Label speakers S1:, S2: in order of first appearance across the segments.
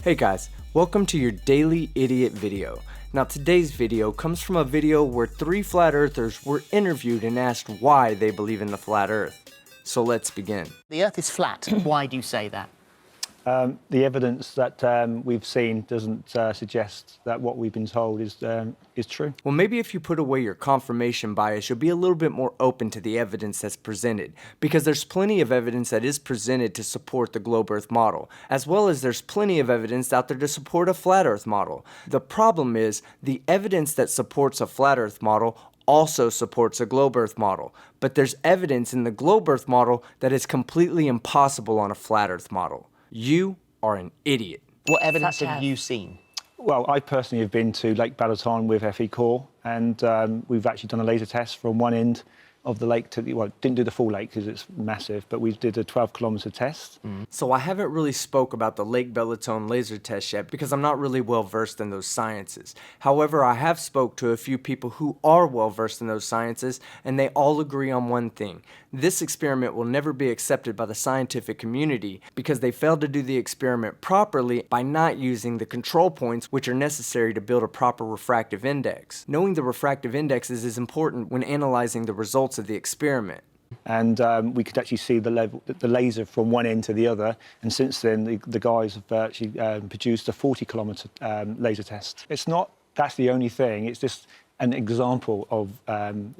S1: Hey guys, welcome to your daily idiot video. Now today's video comes from a video where 3 flat earthers were interviewed and asked why they believe in the flat earth. So let's begin.
S2: The earth is flat. Why do you say that?
S3: The evidence that we've seen doesn't suggest that what we've been told is true.
S1: Well, maybe if you put away your confirmation bias, you'll be a little bit more open to the evidence that's presented, because there's plenty of evidence that is presented to support the globe earth model, as well as there's plenty of evidence out there to support a flat earth model. The problem is the evidence that supports a flat earth model also supports a globe earth model, but there's evidence in the globe earth model that is completely impossible on a flat earth model. You are an idiot.
S2: What evidence have you seen?
S3: Well, I personally have been to Lake Balaton with FE Core, and we've actually done a laser test from one end of the lake to the, well, didn't do the full lake because it's massive, but we did a 12-kilometer test.
S1: So I haven't really spoke about the Lake Balaton laser test yet because I'm not really well versed in those sciences. However, I have spoke to a few people who are well versed in those sciences, and they all agree on one thing. This experiment will never be accepted by the scientific community because they failed to do the experiment properly by not using the control points which are necessary to build a proper refractive index. Knowing the refractive indexes is important when analyzing the results of the experiment.
S3: And we could actually see the laser from one end to the other, and since then the guys have actually produced a 40-kilometer laser test. It's not that's the only thing, it's just an example of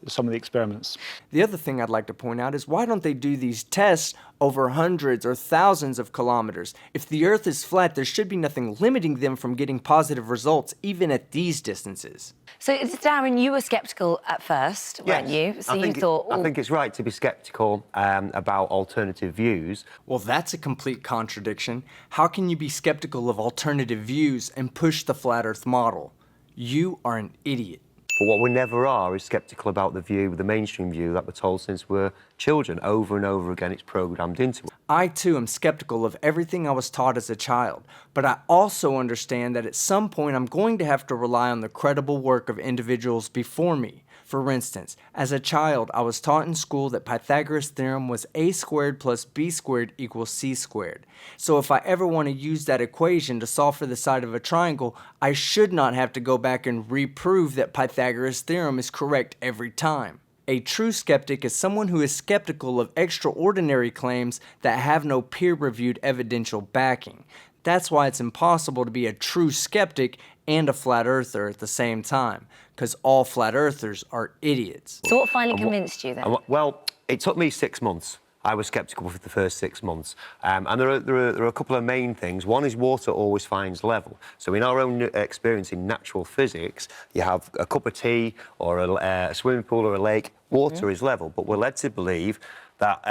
S3: some of the experiments.
S1: The other thing I'd like to point out is why don't they do these tests over hundreds or thousands of kilometers? If the earth is flat, there should be nothing limiting them from getting positive results even at these distances.
S4: So, Darren, you were sceptical at first, weren't you? So you thought...
S5: I think it's right to be sceptical about alternative views.
S1: Well, that's a complete contradiction. How can you be skeptical of alternative views and push the flat earth model? You are an idiot.
S5: But what we never are is sceptical about the mainstream view that we're told since we're children. Over and over again, it's programmed into us.
S1: I, too, am skeptical of everything I was taught as a child, but I also understand that at some point I'm going to have to rely on the credible work of individuals before me. For instance, as a child, I was taught in school that Pythagoras' theorem was a squared plus b squared equals c squared. So if I ever want to use that equation to solve for the side of a triangle, I should not have to go back and reprove that Pythagoras' theorem is correct every time. A true skeptic is someone who is skeptical of extraordinary claims that have no peer-reviewed evidential backing. That's why it's impossible to be a true skeptic and a flat earther at the same time, because all flat earthers are idiots.
S4: So what finally convinced you then?
S5: Well, it took me 6 months. I was sceptical for the first 6 months. And there are a couple of main things. One is water always finds level. So in our own experience in natural physics, you have a cup of tea or a swimming pool or a lake, water is level. But we're led to believe that,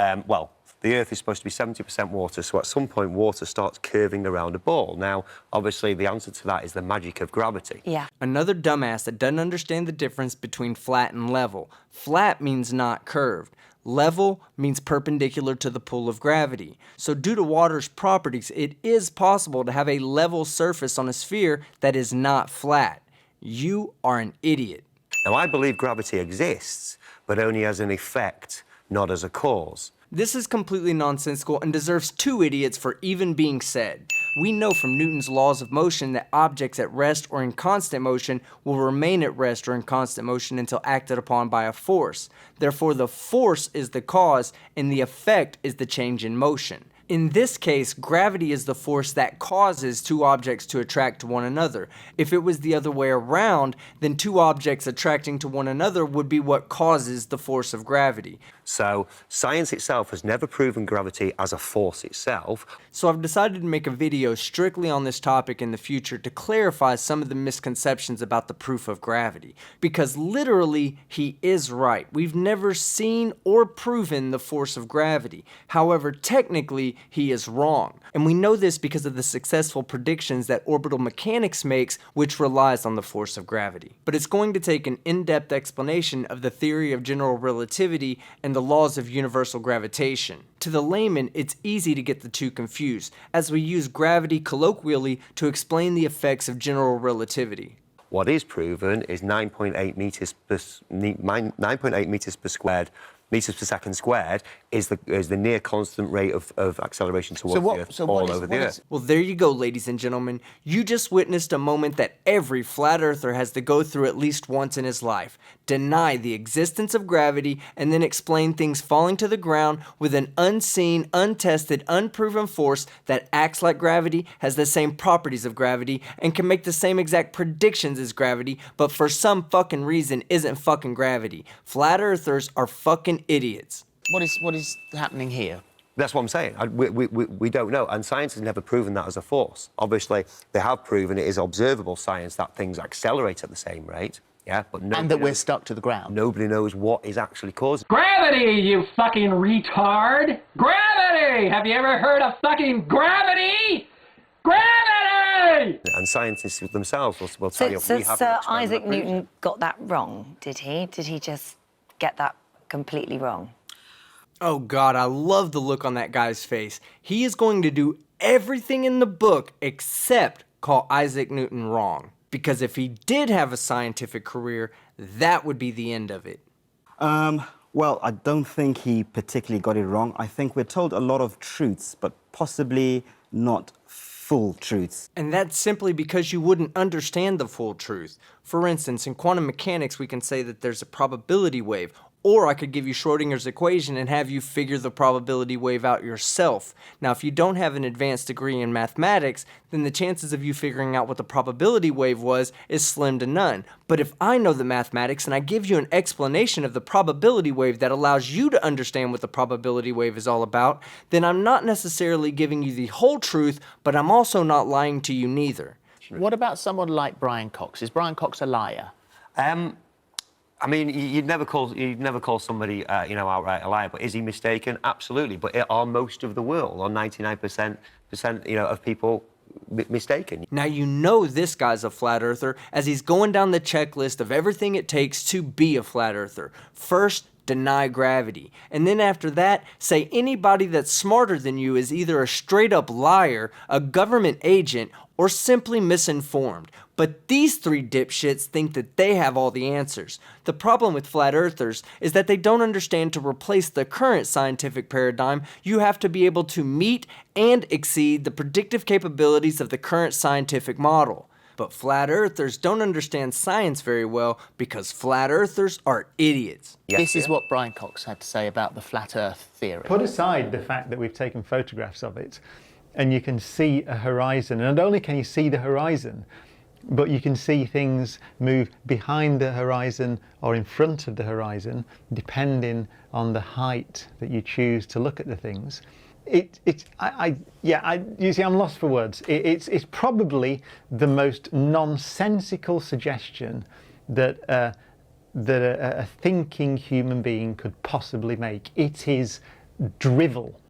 S5: the Earth is supposed to be 70% water, so at some point water starts curving around a ball. Now, obviously, the answer to that is the magic of gravity.
S4: Yeah.
S1: Another dumbass that doesn't understand the difference between flat and level. Flat means not curved. Level means perpendicular to the pull of gravity. So due to water's properties, it is possible to have a level surface on a sphere that is not flat. You are an idiot.
S5: Now, I believe gravity exists, but only as an effect, not as a cause.
S1: This is completely nonsensical and deserves 2 idiots for even being said. We know from Newton's laws of motion that objects at rest or in constant motion will remain at rest or in constant motion until acted upon by a force. Therefore, the force is the cause and the effect is the change in motion. In this case, gravity is the force that causes 2 objects to attract to one another. If it was the other way around, then 2 objects attracting to one another would be what causes the force of gravity.
S5: So, science itself has never proven gravity as a force itself.
S1: So I've decided to make a video strictly on this topic in the future to clarify some of the misconceptions about the proof of gravity. Because literally, he is right. We've never seen or proven the force of gravity. However, technically, he is wrong. And we know this because of the successful predictions that orbital mechanics makes, which relies on the force of gravity. But it's going to take an in-depth explanation of the theory of general relativity and the laws of universal gravitation. To the layman, it's easy to get the two confused, as we use gravity colloquially to explain the effects of general relativity.
S5: What is proven is 9.8 meters per squared meters per second squared is the near constant rate of acceleration towards the Earth all over the Earth.
S1: Well, there you go, ladies and gentlemen. You just witnessed a moment that every flat earther has to go through at least once in his life. Deny the existence of gravity and then explain things falling to the ground with an unseen, untested, unproven force that acts like gravity, has the same properties of gravity, and can make the same exact predictions as gravity, but for some fucking reason isn't fucking gravity. Flat earthers are fucking idiots.
S2: What is happening here?
S5: That's what I'm saying. We don't know, and science has never proven that as a force. Obviously, they have proven it is observable science that things accelerate at the same rate, yeah, but
S2: and that we're stuck to the ground.
S5: Nobody knows what is actually causing
S6: Gravity, you fucking retard! Gravity! Have you ever heard of fucking gravity? Gravity!
S5: And scientists themselves will tell you.
S4: So
S5: we have
S4: Sir Isaac Newton got that wrong, did he? Did he just get that completely wrong?
S1: Oh God, I love the look on that guy's face. He is going to do everything in the book except call Isaac Newton wrong. Because if he did have a scientific career, that would be the end of it.
S7: Well, I don't think he particularly got it wrong. I think we're told a lot of truths, but possibly not full truths.
S1: And that's simply because you wouldn't understand the full truth. For instance, in quantum mechanics, we can say that there's a probability wave. Or I could give you Schrodinger's equation and have you figure the probability wave out yourself. Now, if you don't have an advanced degree in mathematics, then the chances of you figuring out what the probability wave was is slim to none. But if I know the mathematics and I give you an explanation of the probability wave that allows you to understand what the probability wave is all about, then I'm not necessarily giving you the whole truth, but I'm also not lying to you neither.
S2: What about someone like Brian Cox? Is Brian Cox a liar?
S5: I mean, you'd never call somebody, outright a liar. But is he mistaken? Absolutely. But are most of the world, or 99%, of people mistaken?
S1: Now you know this guy's a flat earther as he's going down the checklist of everything it takes to be a flat earther. First, deny gravity. And then after that, say anybody that's smarter than you is either a straight up liar, a government agent, or simply misinformed. But these three dipshits think that they have all the answers. The problem with flat earthers is that they don't understand to replace the current scientific paradigm, you have to be able to meet and exceed the predictive capabilities of the current scientific model. But flat earthers don't understand science very well because flat earthers are idiots.
S2: Yes, this is what Brian Cox had to say about the flat earth theory.
S8: Put aside the fact that we've taken photographs of it and you can see a horizon, and not only can you see the horizon, but you can see things move behind the horizon or in front of the horizon, depending on the height that you choose to look at the things. You see, I'm lost for words. It's probably the most nonsensical suggestion that a thinking human being could possibly make. It is drivel.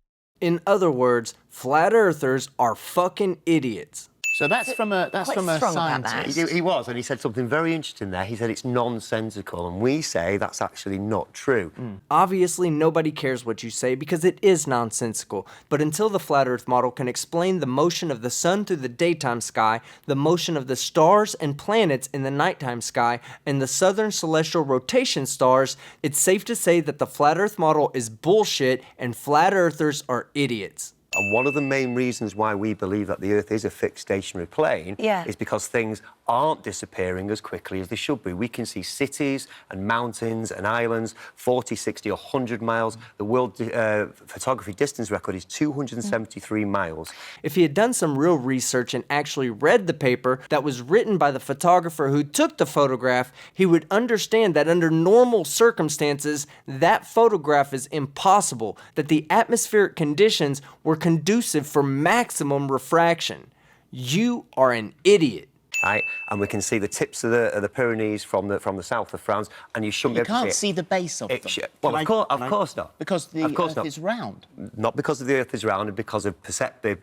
S1: In other words, flat earthers are fucking idiots.
S2: So that's from a scientist.
S5: He was, and he said something very interesting there. He said it's nonsensical, and we say that's actually not true.
S1: Obviously, nobody cares what you say because it is nonsensical. But until the flat Earth model can explain the motion of the sun through the daytime sky, the motion of the stars and planets in the nighttime sky, and the southern celestial rotation stars, it's safe to say that the flat Earth model is bullshit and flat earthers are idiots.
S5: And one of the main reasons why we believe that the Earth is a fixed stationary plane is because things aren't disappearing as quickly as they should be. We can see cities and mountains and islands 40, 60 or 100 miles. The world photography distance record is 273 miles.
S1: If he had done some real research and actually read the paper that was written by the photographer who took the photograph, he would understand that under normal circumstances, that photograph is impossible, that the atmospheric conditions were conducive for maximum refraction. You are an idiot.
S5: Right, and we can see the tips of the Pyrenees from the south of France, and you shouldn't be able to see it.
S2: You can't see the base of them.
S5: Well, of course not.
S2: Because the Earth is round.
S5: Not because of the Earth is round, and because of perspective,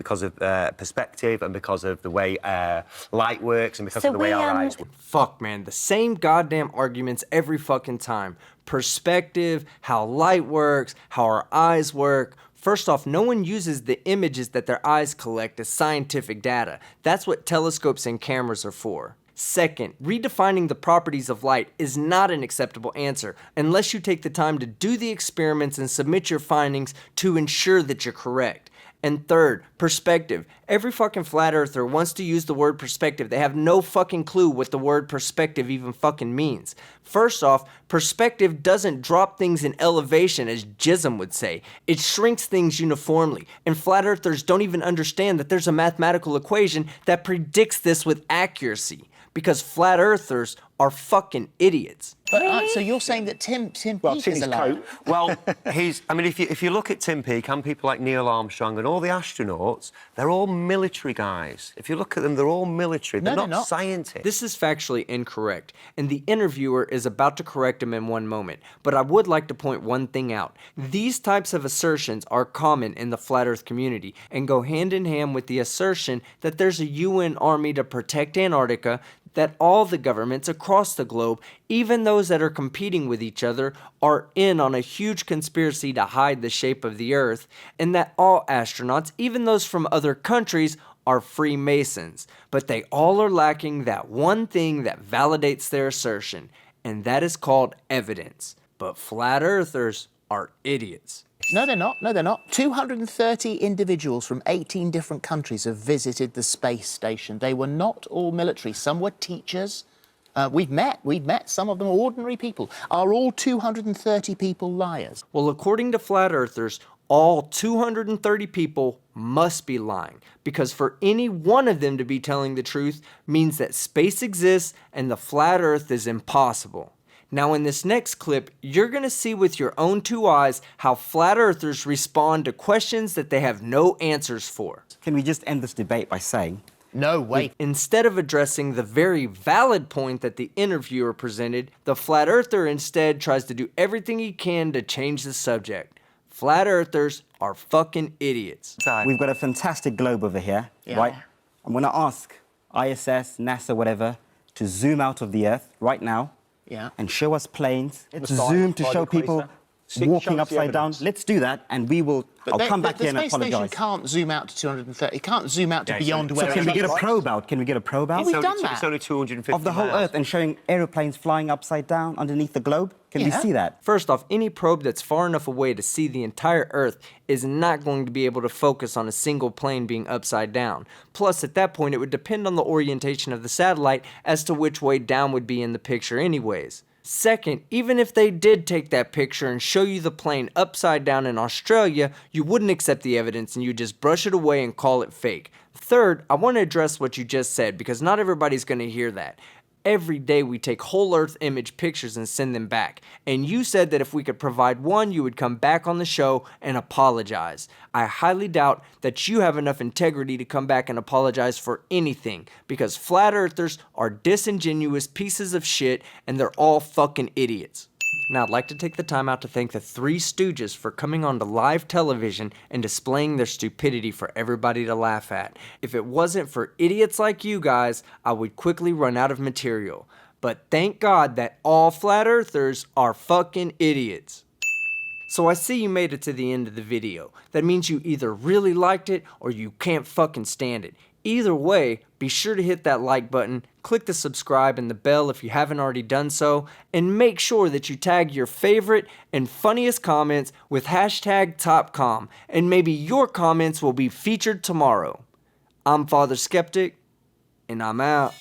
S5: and because of the way light works, and because of the way our eyes work.
S1: Fuck, man, the same goddamn arguments every fucking time. Perspective, how light works, how our eyes work. First off, no one uses the images that their eyes collect as scientific data. That's what telescopes and cameras are for. Second, redefining the properties of light is not an acceptable answer unless you take the time to do the experiments and submit your findings to ensure that you're correct. And third, perspective. Every fucking flat earther wants to use the word perspective. They have no fucking clue what the word perspective even fucking means. First off, perspective doesn't drop things in elevation as Jism would say. It shrinks things uniformly. And flat earthers don't even understand that there's a mathematical equation that predicts this with accuracy. Because flat earthers are fucking idiots.
S2: But, so you're saying that Tim Peake is a liar?
S5: Well, I mean, if you look at Tim Peake and people like Neil Armstrong and all the astronauts, they're all military guys. If you look at them, they're all military. They're not scientists.
S1: This is factually incorrect, and the interviewer is about to correct him in one moment. But I would like to point one thing out. These types of assertions are common in the flat earth community and go hand in hand with the assertion that there's a UN army to protect Antarctica, that all the governments across the globe, even those that are competing with each other, are in on a huge conspiracy to hide the shape of the Earth, and that all astronauts, even those from other countries, are Freemasons. But they all are lacking that one thing that validates their assertion, and that is called evidence. But flat earthers are idiots.
S2: No, they're not. No, they're not. 230 individuals from 18 different countries have visited the space station. They were not all military. Some were teachers. We've met. Some of them are ordinary people. Are all 230 people liars?
S1: Well, according to flat earthers, all 230 people must be lying, because for any one of them to be telling the truth means that space exists and the flat earth is impossible. Now in this next clip, you're going to see with your own two eyes how flat earthers respond to questions that they have no answers for.
S7: Can we just end this debate by saying,
S2: No, wait.
S1: Instead of addressing the very valid point that the interviewer presented, the flat earther instead tries to do everything he can to change the subject. Flat earthers are fucking idiots.
S7: we've got a fantastic globe over here,
S2: Yeah.
S7: right? I'm going to ask ISS, NASA, whatever, to zoom out of the Earth right now.
S2: Yeah.
S7: And show us planes. Let's
S3: side,
S7: zoom to
S3: by
S7: show
S3: the equator.
S7: people
S3: Show
S7: walking
S3: us the
S7: upside down.
S3: evidence.
S7: Let's do that, and we will. I'll come back here and
S2: The space station
S7: apologise.
S2: can't zoom out to 230. It can't zoom out to beyond
S7: So
S2: where
S7: can we
S2: it
S7: get
S2: is.
S7: a probe out? Can we get a probe out
S2: We've done that.
S5: It's only 250
S7: of the whole
S5: miles.
S7: Earth and showing aeroplanes flying upside down underneath the globe? Can we
S2: Yeah.
S7: see that?
S1: First off, any probe that's far enough away to see the entire Earth is not going to be able to focus on a single plane being upside down. Plus, at that point, it would depend on the orientation of the satellite as to which way down would be in the picture anyways. Second, even if they did take that picture and show you the plane upside down in Australia, you wouldn't accept the evidence and you just brush it away and call it fake. Third, I want to address what you just said because not everybody's going to hear that. Every day we take whole Earth image pictures and send them back. And you said that if we could provide one, you would come back on the show and apologize. I highly doubt that you have enough integrity to come back and apologize for anything, because flat earthers are disingenuous pieces of shit and they're all fucking idiots. Now, I'd like to take the time out to thank the Three Stooges for coming onto live television and displaying their stupidity for everybody to laugh at. If it wasn't for idiots like you guys, I would quickly run out of material. But thank God that all flat earthers are fucking idiots. So I see you made it to the end of the video. That means you either really liked it or you can't fucking stand it. Either way, be sure to hit that like button, click the subscribe and the bell if you haven't already done so, and make sure that you tag your favorite and funniest comments with hashtag #TopCom, and maybe your comments will be featured tomorrow. I'm Father Skeptic, and I'm out.